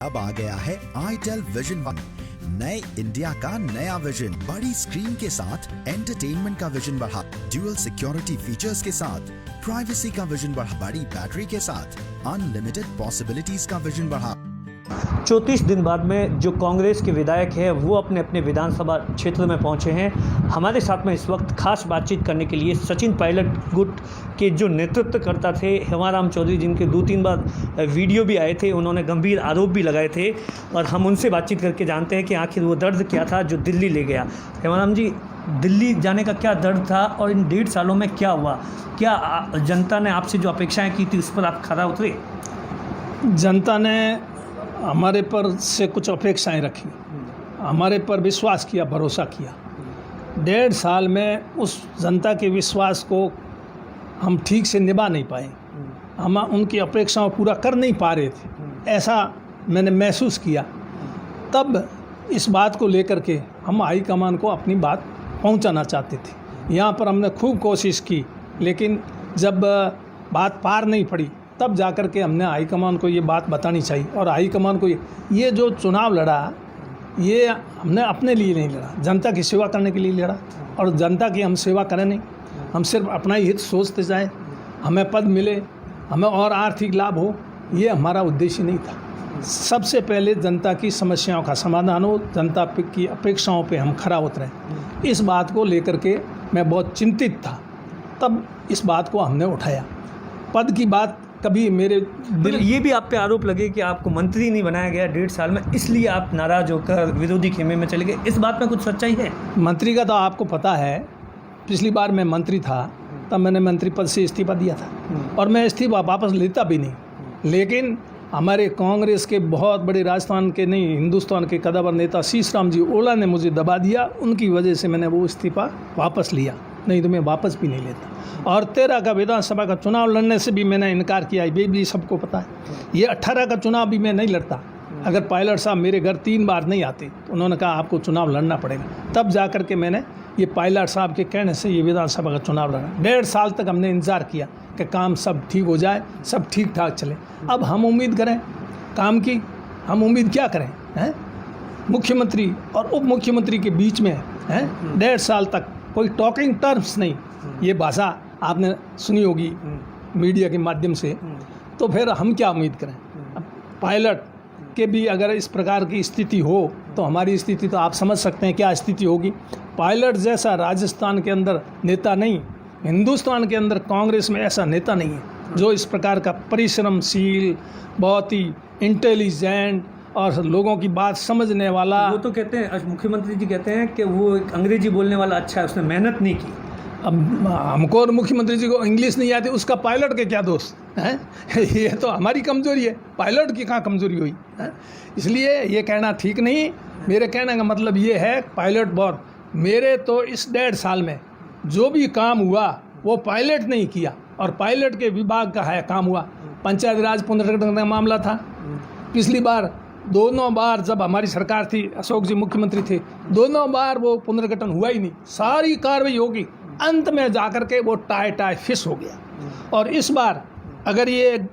अब आ गया है आईटेल विजन 1, नए इंडिया का नया विजन। बड़ी स्क्रीन के साथ एंटरटेनमेंट का विजन बढ़ा, ड्यूअल सिक्योरिटी फीचर्स के साथ प्राइवेसी का विजन बढ़ा, बड़ी बैटरी के साथ अनलिमिटेड पॉसिबिलिटीज का विजन बढ़ा। 34 दिन बाद में जो कांग्रेस के विधायक हैं वो अपने अपने विधानसभा क्षेत्र में पहुंचे हैं। हमारे साथ में इस वक्त खास बातचीत करने के लिए सचिन पायलट गुट के जो नेतृत्वकर्ता थे हेमाराम चौधरी, जिनके 2-3 बार वीडियो भी आए थे, उन्होंने गंभीर आरोप भी लगाए थे और हम उनसे बातचीत करके जानते हैं कि आखिर वो दर्द क्या था जो दिल्ली ले गया। हेमाराम जी, दिल्ली जाने का क्या दर्द था और इन 1.5 सालों में क्या हुआ? क्या जनता ने आपसे जो अपेक्षाएँ की थी उस पर आप खरा उतरे? जनता ने हमारे पर से कुछ अपेक्षाएं रखी, हमारे पर विश्वास किया, भरोसा किया। 1.5 साल में उस जनता के विश्वास को हम ठीक से निभा नहीं पाए, हम उनकी अपेक्षाओं पूरा कर नहीं पा रहे थे, ऐसा मैंने महसूस किया। तब इस बात को लेकर के हम हाईकमान को अपनी बात पहुंचाना चाहते थे। यहाँ पर हमने खूब कोशिश की, लेकिन जब बात पार नहीं पड़ी तब जाकर के हमने हाईकमान को ये बात बतानी चाहिए। और हाईकमान को ये जो चुनाव लड़ा, ये हमने अपने लिए नहीं लड़ा, जनता की सेवा करने के लिए लड़ा। और जनता की हम सेवा करें नहीं, हम सिर्फ अपना ही हित सोचते जाए, हमें पद मिले, हमें और आर्थिक लाभ हो, ये हमारा उद्देश्य नहीं था। सबसे पहले जनता की समस्याओं का समाधान हो, जनता की अपेक्षाओं पे हम खरा उतरें। इस बात को लेकर के मैं बहुत चिंतित था, तब इस बात को हमने उठाया। पद की बात कभी मेरे दिल, ये भी आप पे आरोप लगे कि आपको मंत्री नहीं बनाया गया 1.5 साल में, इसलिए आप नाराज होकर विरोधी खेमे में चले गए। इस बात में कुछ सच्चाई है? मंत्री का तो आपको पता है, पिछली बार मैं मंत्री था तब मैंने मंत्री पद से इस्तीफा दिया था और मैं इस्तीफा वापस लेता भी नहीं। लेकिन हमारे कांग्रेस के बहुत बड़े, राजस्थान के नहीं हिंदुस्तान के कदावर नेता शीशराम जी ओला ने मुझे दबा दिया, उनकी वजह से मैंने वो इस्तीफा वापस लिया, नहीं तो मैं वापस भी नहीं लेता। और 13 का विधानसभा का चुनाव लड़ने से भी मैंने इनकार किया, ये भी सबको पता है। ये 18 का चुनाव भी मैं नहीं लड़ता। अगर पायलट साहब मेरे घर 3 बार नहीं आते तो उन्होंने कहा आपको चुनाव लड़ना पड़ेगा, तब जा कर के मैंने ये पायलट साहब के कहने से ये विधानसभा का चुनाव लड़ा। 1.5 साल तक हमने इंतज़ार किया कि काम सब ठीक हो जाए, सब ठीक ठाक चले। अब हम उम्मीद करें काम की, हम उम्मीद क्या करें हैं? मुख्यमंत्री और उप मुख्यमंत्री के बीच में हैं 1.5 साल तक कोई टॉकिंग टर्म्स नहीं, ये भाषा आपने सुनी होगी मीडिया के माध्यम से, तो फिर हम क्या उम्मीद करें? अब पायलट के भी अगर इस प्रकार की स्थिति हो तो हमारी स्थिति तो आप समझ सकते हैं क्या स्थिति होगी। पायलट जैसा राजस्थान के अंदर नेता नहीं, हिंदुस्तान के अंदर कांग्रेस में ऐसा नेता नहीं है जो इस प्रकार का परिश्रमशील, बहुत ही इंटेलिजेंट और लोगों की बात समझने वाला। वो तो कहते हैं, मुख्यमंत्री जी कहते हैं कि वो अंग्रेजी बोलने वाला अच्छा है, उसने मेहनत नहीं की। अब हमको और मुख्यमंत्री जी को इंग्लिश नहीं आती, उसका पायलट के क्या दोस्त हैं? ये तो हमारी कमजोरी है, पायलट की कहाँ कमजोरी हुई है? इसलिए ये कहना ठीक नहीं। मेरे कहने का मतलब ये है पायलट बहुत, मेरे तो इस 1.5 साल में जो भी काम हुआ वो पायलट नहीं किया और पायलट के विभाग का है काम हुआ। पंचायत राज पुनर्गठन का मामला था, पिछली बार दोनों बार जब हमारी सरकार थी, अशोक जी मुख्यमंत्री थे, दोनों बार वो पुनर्गठन हुआ ही नहीं। सारी कार्रवाई होगी, अंत में जाकर के वो टाई फिश हो गया। और इस बार अगर ये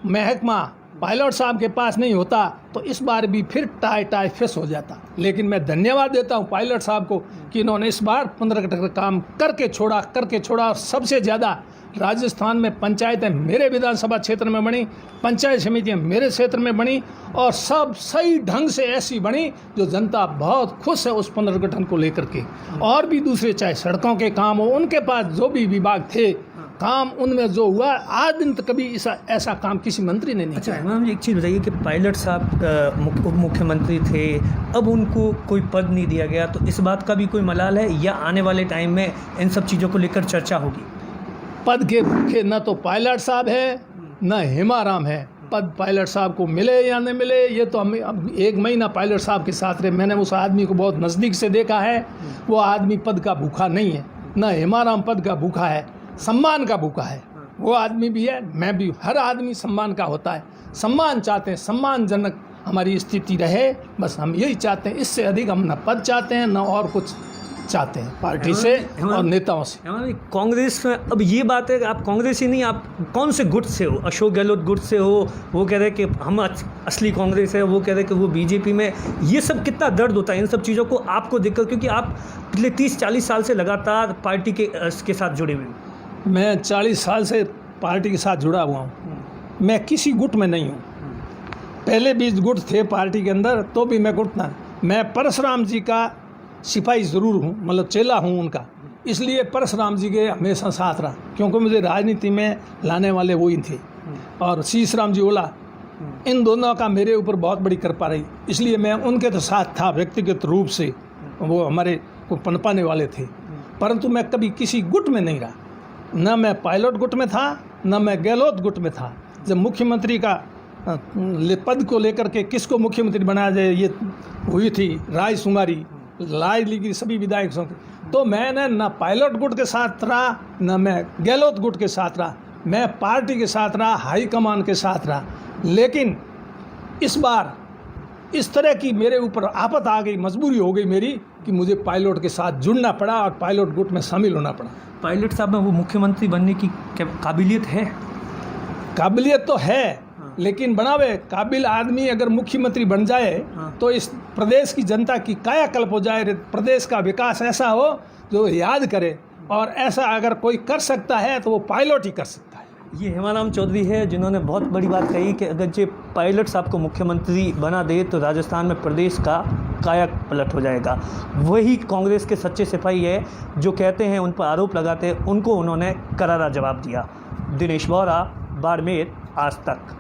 महकमा पायलट साहब के पास नहीं होता तो इस बार भी फिर टाई फिश हो जाता। लेकिन मैं धन्यवाद देता हूँ पायलट साहब को कि इन्होंने इस बार पुनर्गठन का काम करके छोड़ा। और सबसे ज़्यादा राजस्थान में पंचायतें मेरे विधानसभा क्षेत्र में बनी, पंचायत समितियां मेरे क्षेत्र में बनी और सब सही ढंग से ऐसी बनी जो जनता बहुत खुश है उस पुनर्गठन को लेकर के। और भी दूसरे चाहे सड़कों के काम हो, उनके पास जो भी विभाग थे काम, उनमें जो हुआ आज दिन तक कभी ऐसा काम किसी मंत्री ने नहीं किया। अच्छा मैम, एक चीज़ बताइए कि पायलट साहब उप मुख्यमंत्री थे, अब उनको कोई पद नहीं दिया गया, तो इस बात का भी कोई मलाल है या आने वाले टाइम में इन सब चीज़ों को लेकर चर्चा होगी? पद के भूखे न तो पायलट साहब है न हेमाराम है। पद पायलट साहब को मिले या न मिले, ये तो हम 1 महीना पायलट साहब के साथ रहे, मैंने उस आदमी को बहुत नज़दीक से देखा है। वो आदमी पद का भूखा नहीं है, न हेमाराम पद का भूखा है, सम्मान का भूखा है। वो आदमी भी है, मैं भी, हर आदमी सम्मान का होता है, सम्मान चाहते हैं, सम्मानजनक हमारी स्थिति रहे, बस हम यही चाहते हैं। इससे अधिक हम न पद चाहते हैं न और कुछ। चाहते हैं पार्टी से और नेताओं से। हमारी कांग्रेस में अब ये बात है कि आप कांग्रेस ही नहीं, आप कौन से गुट से हो? अशोक गहलोत गुट से हो, वो कह रहे हैं कि हम असली कांग्रेस है, वो कह रहे हैं कि वो बीजेपी में। ये सब कितना दर्द होता है इन सब चीज़ों को आपको देखकर, क्योंकि आप पिछले 30-40 साल से लगातार पार्टी के साथ जुड़े हुए हैं। मैं 40 साल से पार्टी के साथ जुड़ा हुआ हूँ। मैं किसी गुट में नहीं हूँ। पहले 20 गुट थे पार्टी के अंदर, तो भी मैं गुट ना। मैं परशुराम जी का सिपाही ज़रूर हूँ, मतलब चेला हूँ उनका, इसलिए परशुराम जी के हमेशा साथ रहा, क्योंकि मुझे राजनीति में लाने वाले वही थे। और शीश राम जी ओला, इन दोनों का मेरे ऊपर बहुत बड़ी कृपा रही, इसलिए मैं उनके तो साथ था व्यक्तिगत रूप से, वो हमारे को पनपाने वाले थे। परंतु मैं कभी किसी गुट में नहीं रहा, न मैं पायलट गुट में था, न मैं गहलोत गुट में था। जब मुख्यमंत्री का पद को लेकर के किसको मुख्यमंत्री बनाया जाए ये हुई थी राय शुमारी, राय ली गई सभी विधायकों की, तो मैंने न पायलट गुट के साथ रहा, न मैं गहलोत गुट के साथ रहा। मैं पार्टी के साथ रहा, हाईकमान के साथ रहा। लेकिन इस बार इस तरह की मेरे ऊपर आफत आ गई, मजबूरी हो गई मेरी कि मुझे पायलट के साथ जुड़ना पड़ा और पायलट गुट में शामिल होना पड़ा। पायलट साहब में वो मुख्यमंत्री बनने की काबिलियत है? काबिलियत तो है, लेकिन बनावे काबिल आदमी अगर मुख्यमंत्री बन जाए तो इस प्रदेश की जनता की कायाकल्प हो जाए, प्रदेश का विकास ऐसा हो जो याद करे, और ऐसा अगर कोई कर सकता है तो वो पायलट ही कर सकता है। ये हेमाराम चौधरी है जिन्होंने बहुत बड़ी बात कही कि अगर जो पायलट साहब को मुख्यमंत्री बना दे तो राजस्थान में प्रदेश का काया पलट हो जाएगा। वही कांग्रेस के सच्चे सिपाही है जो कहते हैं, उन पर आरोप लगाते हैं, उनको उन्होंने करारा जवाब दिया। दिनेश बोहरा, बाड़मेर, आज तक।